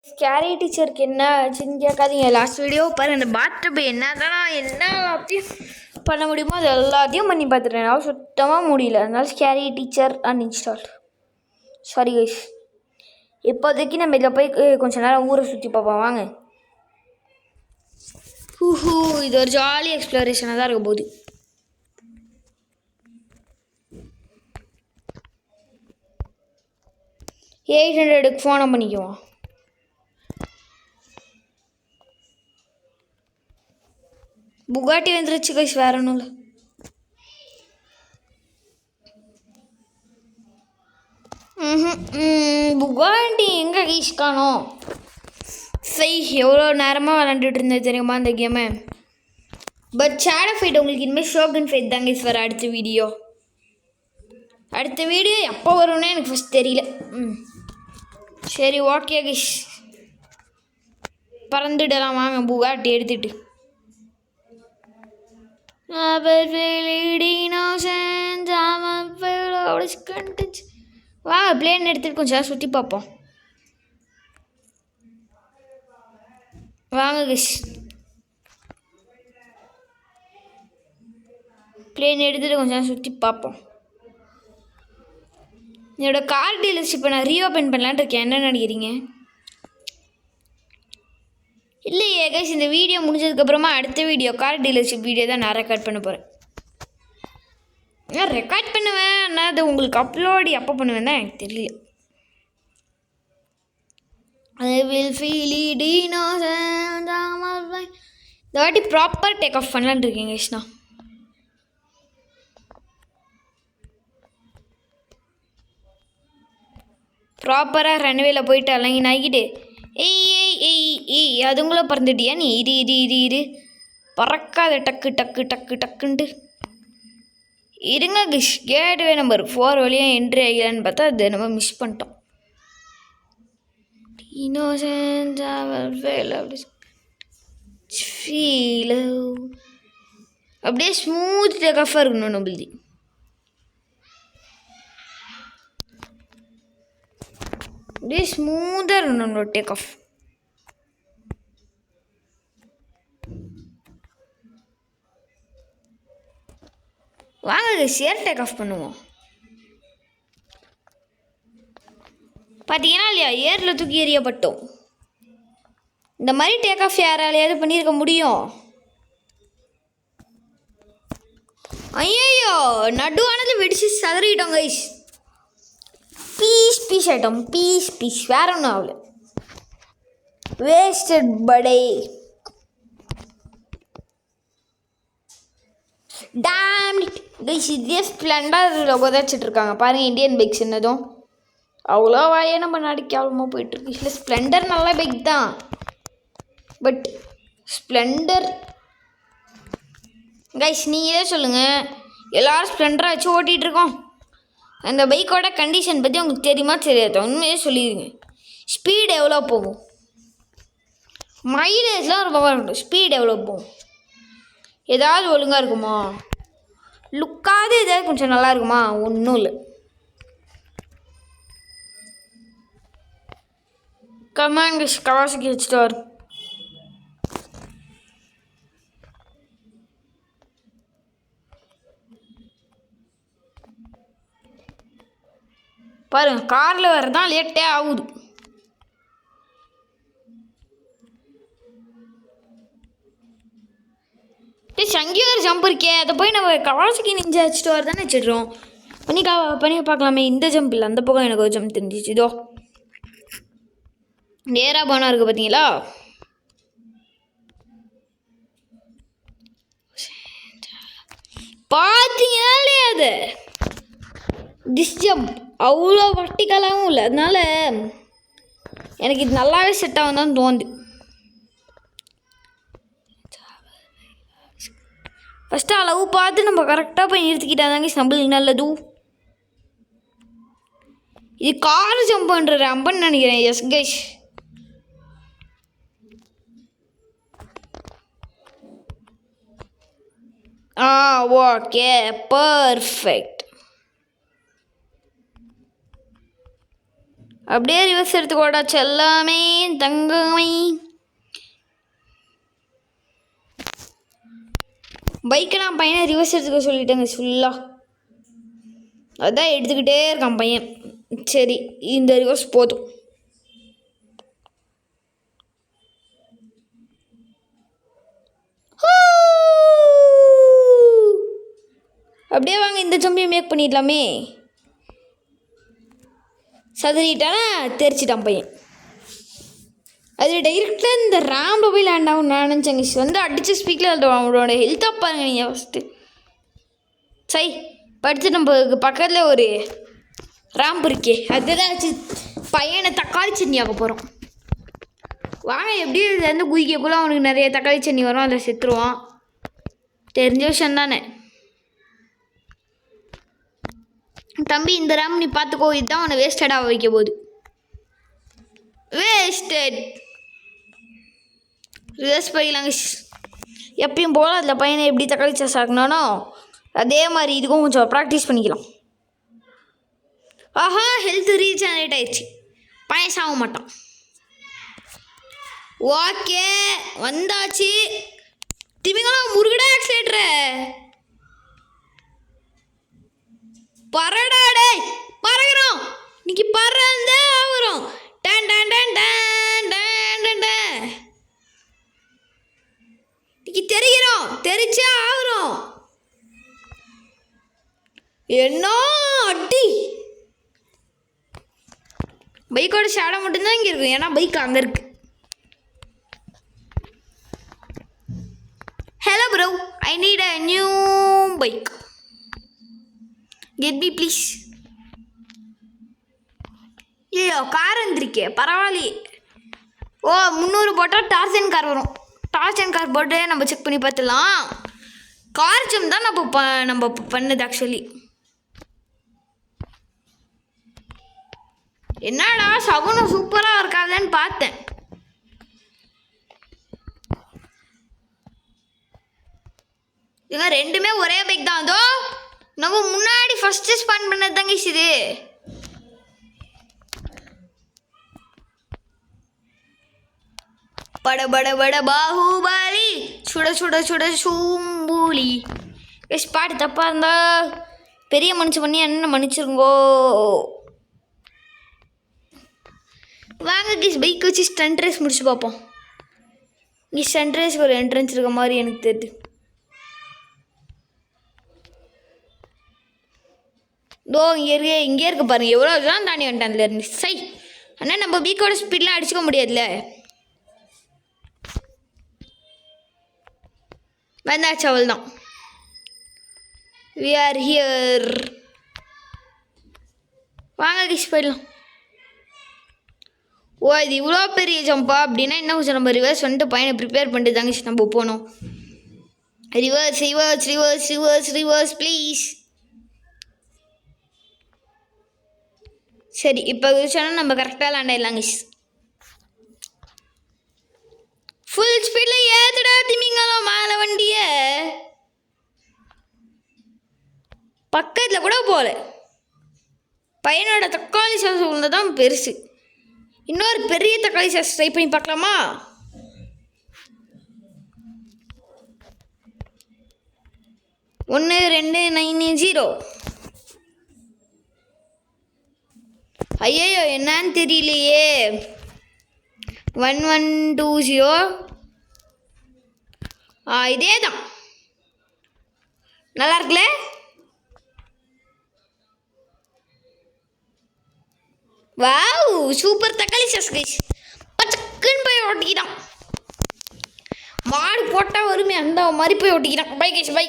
Scary டீச்சருக்கு என்ன ஆச்சுன்னு கேட்காதீங்க. லாஸ்ட் வீடியோ பாரு, அந்த பாத்டப் என்ன எல்லாத்தையும் பண்ண முடியுமோ அது எல்லாத்தையும் பண்ணி பார்த்துட்டேன். நான் சுத்தமாக முடியல. அதனால scary teacher uninstall. Sorry guys. இப்போதைக்கு நம்ம இதில் போய் கொஞ்ச நேரம் ஊரை சுற்றி பார்ப்போம் வாங்க. இது ஒரு ஜாலி எக்ஸ்ப்ளோரேஷனாக தான் இருக்க போகுது. $800 ஃபோனை பண்ணிக்குவோம். புகாட்டி வந்துருச்சு கைஸ், வேற ஒன்றும் இல்லை. புகாட்டி எங்கே கைஸ் காணோம்? எவ்வளோ நேரமாக விளாண்டுட்டு இருந்தேன் தெரியுமா அந்த கேமை. பட் ஷேடோ ஃபைட் உங்களுக்கு இனிமேல் ஷோகன் ஃபைட் தாங்க கைஸ் வர அடுத்த வீடியோ. எப்போ வரும்னே எனக்கு ஃபஸ்ட் தெரியல. சரி ஓகே கைஸ், பறந்துடலாம் வாங்க புகாட்டி எடுத்துட்டு. வா பிளேன் எடுத்துட்டு கொஞ்சம் சுற்றி பார்ப்போம் வாங்க கைஸ். பிளேன் எடுத்துகிட்டு கொஞ்சம் சுற்றி பார்ப்போம். என்னோட கார் டீலர்ஷிப்பை நான் ரீஓப்பன் பண்ணலான்ட்டு இருக்கேன். என்ன நினைக்கிறீங்க? இல்லையே கைஸ், இந்த வீடியோ முடிஞ்சதுக்கப்புறமா அடுத்த வீடியோ கார் டீலர்ஷிப் வீடியோ தான் நான் ரெக்கார்ட் பண்ண போகிறேன். நான் ரெக்கார்ட் பண்ணுவேன், ஆனால் அது உங்களுக்கு அப்லோடு எப்போ பண்ணுவேன் தான் எனக்கு தெரியல. இந்த வாட்டி ப்ராப்பர் டேக் ஆஃப் பண்ணலான்னு இருக்கேன் கைஸ்ண்ணா. ப்ராப்பராக ரன்வேல போயிட்டு அலைங்க ஆகிட்டு அதுங்களும் பறந்துட்டியா நீ? இரு பறக்காத டக்கு டக்கு டக்கு டக்குன்ட்டு இருங்க கிஷ். கேட்வே நம்பர் 4 வழியாக என்ட்ரி ஆகலான்னு பார்த்தா அது நம்ம மிஸ் பண்ணிட்டோம். அப்படியே ஸ்மூத் டேக் ஆஃபாக இருக்கணும் நம்மளுது. அப்படியே ஸ்மூத்தாக இருக்கணும் நம்மளோட டேக் ஆஃப். வாங்க ஷேர் டேக் ஆஃப் பண்ணுவோம். பார்த்தீங்கன்னா இல்லையா, ஏரில் தூக்கி எறியப்பட்டோம். இந்த மாதிரி டேக் ஆஃப் யாராலையாவது பண்ணியிருக்க முடியும்? ஐயோ நடுவானது வெடிச்சு சதறிட்டோம் கைஸ். பீஸ் ஆகிட்டோம். பீஸ் வேற ஒன்றும் ஆகல. வேஸ்டட் படே. டேம் இட் கைஸ், இதே ஸ்ப்ளெண்டர் உதச்சிட்டு இருக்காங்க பாருங்க. இந்தியன் பைக்ஸ் என்னதும் அவ்வளோ வாயே நம்ம நாளைக்கு கேவலமாக போயிட்டுருக்கு. இல்லை ஸ்ப்ளெண்டர் நல்ல பைக் தான், பட் ஸ்ப்ளெண்டர் கைஸ் நீங்களே சொல்லுங்கள். எல்லோரும் ஸ்ப்ளெண்டரை வச்சு ஓட்டிகிட்ருக்கோம். அந்த பைக்கோட கண்டிஷன் பற்றி உங்களுக்கு தெரியுமா தெரியாதா? உண்மையே சொல்லிடுங்க. ஸ்பீடு எவ்வளோ போகும்? மைலேஜ்லாம் ரொம்ப இருக்கும். ஸ்பீடு எவ்வளோ போகும்? ஏதாவது ஒழுங்காக இருக்குமா? லுக்காவது ஏதாவது கொஞ்சம் நல்லா இருக்குமா? ஒன்றும் இல்லை. கமாங்க கவாசகி வச்சுட்டு வரும். பாருங்க காரில் வரதான் லேட்டே ஆகுது. சங்கியாக ஒரு ஜம்ப் இருக்கே, அதை போய் நம்ம கவாசகி நிஞ்சா வச்சுட்டு வரதானே வச்சுடுறோம். பண்ணி பார்க்கலாமே. இந்த ஜம்ப் இல்லை, அந்த பக்கம் எனக்கு ஒரு ஜம்ப் தெரிஞ்சிச்சு. இதோ நேராக போனால் இருக்குது பார்த்தீங்களா? பார்த்தீங்களா இல்லையா? அது டிஸ் ஜம்ப் அவ்வளோ வர்ட்டிக்கலாகவும் இல்லை. அதனால எனக்கு இது நல்லாவே செட் ஆகும் தான் தோணுது. ஃபஸ்ட்டு அளவு பார்த்து நம்ம கரெக்டாக போய் நிறுத்திக்கிட்டாதாங்க நம்மளுக்கு நல்லது. இது கார் ஜம்ப் பண்ணுற ரம்பன்னு நினைக்கிறேன். S guys, okay perfect. அப்படியே ரிவர்ஸ் எடுத்துக்கோடா செல்லாமே தங்கமே. பைக்கை நான் பையனை ரிவர்ஸ் எடுத்துக்க சொல்லிட்டேங்க ஃபுல்லாக. அதான் எடுத்துக்கிட்டே இருக்கான் பையன். சரி இந்த ரிவர்ஸ் போதும். அப்படியே வாங்க இந்த ஜம்பையும் மேக் பண்ணிடலாமே. சதுரிட்டானா தெரிச்சிட்டான் பையன். அது டைரெக்டாக இந்த ரேம்பில் போய் லேண்ட் ஆகும் நான் நினச்சேங்க. வந்து அடித்த ஸ்பீக்கில் அவனோட ஹெல்த்தாக பாருங்க நீங்கள் ஃபஸ்ட்டு. சை படுத்து நம்ம பக்கத்தில் ஒரு ரேம்ப் இருக்கே அதுதான் வச்சு பையனை தக்காளி சட்னி ஆக போகிறோம். வாங்க எப்படி வந்து குதிக்கக்குள்ள அவனுக்கு நிறைய தக்காளி சட்னி வரும், அதில் செத்துருவான். தெரிஞ்ச விஷயம் தானே தம்பி. இந்த ரேம் நீ பார்த்துக்கோ, இதுதான் அவனை வேஸ்டடாக வைக்க போகுது. வேஸ்டட் ரிவர்ஸ் பண்ணிக்கலாங்க. எப்பயும் போல் அதில் பையனை எப்படி தக்காளி சாஸ் ஆகணும்னோ அதே மாதிரி இதுக்கும் கொஞ்சம் ப்ராக்டிஸ் பண்ணிக்கலாம். ஆஹா ஹெல்த் ரீஜெனரேட் ஆயிடுச்சு. பையன் சாக மாட்டான். ஓகே வந்தாச்சு. திமிங்கலாம் முருகடா ஆக்சிலேட்டர பறடாடே பறக்கிறோம். இன்னைக்கு பறந்தே ஆகுறோம். டன் டன் டன் டன் டன் டன் டன். இன்னைக்கு தெரிகிறோம், தெரிச்சே ஆகுறோம். என்ன அடி. பைக்கோட ஷேடோ மட்டும்தான் இங்கே இருக்கும், ஏன்னா பைக் அங்கே இருக்கு. Hello bro, I need a new bike. Get me please. ஐயோ கார் வந்துருக்கே பரவாயில்லையே. ஓ 300 போட்டால் டார்சன் கார் வரும். டார்சன் கார் போட்டு நம்ம செக் பண்ணி பார்த்துலாம். கார் ஜம் தான் நம்ம பண்ணது ஆக்சுவலி. என்னடா சகுனம் சூப்பராக இருக்காதுன்னு பார்த்தேன். இவங்க ரெண்டுமே ஒரே பைக் தான். அதோ நம்ம முன்னாடி ஃபஸ்ட்டு ஸ்பான் பண்ணது தாங்க இது. பட பட பட பாகுபாலி சுட சுட சுட சூம்பூலி. எஸ் பாட்டு தப்பாக இருந்தா பெரிய மனுஷன் பண்ணி என்ன மன்னிச்சிருங்கோ. வாங்க கிஸ் பைக் வச்சு ஸ்டண்ட் ரேஸ் முடிச்சு பார்ப்போம். இங்கே ஸ்டண்ட் ரேஸ்க்கு ஒரு என்ட்ரன்ஸ் இருக்க மாதிரி எனக்கு தெரியுது. தோ இங்கே இருக்க பாருங்கள். எவ்வளோ தான் தாண்டி வந்துட்டேன் அதில் இருந்து. சை ஆனால் நம்ம பைக்கோட ஸ்பீட்லாம் அடிச்சுக்க முடியாதுல்ல. வந்தாச்சு அவள் தான். We are here. வாங்க கிஸ் போயிடலாம். ஓ இது இவ்வளோ பெரிய ஜம்பா அப்படின்னா இன்னும் கொஞ்சம் நம்ம ரிவர்ஸ் வந்துட்டு பையனை ப்ரிப்பேர் பண்ணிட்டு தாங்க நம்ம போகணும். Reverse reverse reverse reverse reverse please. சரி இப்போ சொன்னால் நம்ம கரெக்டாக லேண்ட் ஆகிடலாங்க. ஃபுல் ஸ்பீடில் ஏத்துடா திமிங்கலாம் மேலே வண்டியை. பக்கத்தில் கூட போகல. பையனோட தக்காளி சாஸ் உள்ளது தான் பெருசு. இன்னொரு பெரிய தக்காளி சாஸ் ட்ரை பண்ணி பார்க்கலாமா? ஒன்று 2 9 0. ஐயோ என்னன்னு தெரியலையே. 1 1 2 0. இதே தான் நல்லா இருக்குல்ல. வாவ் சூப்பர் தக்காளி சாஸ் கைஸ். பச்சக்குன்னு போய் ஓட்டிக்கிட்டான். மாடு போட்டால் வருமே அந்த மாதிரி போய் ஓட்டிக்கிறான். Bye guys bye.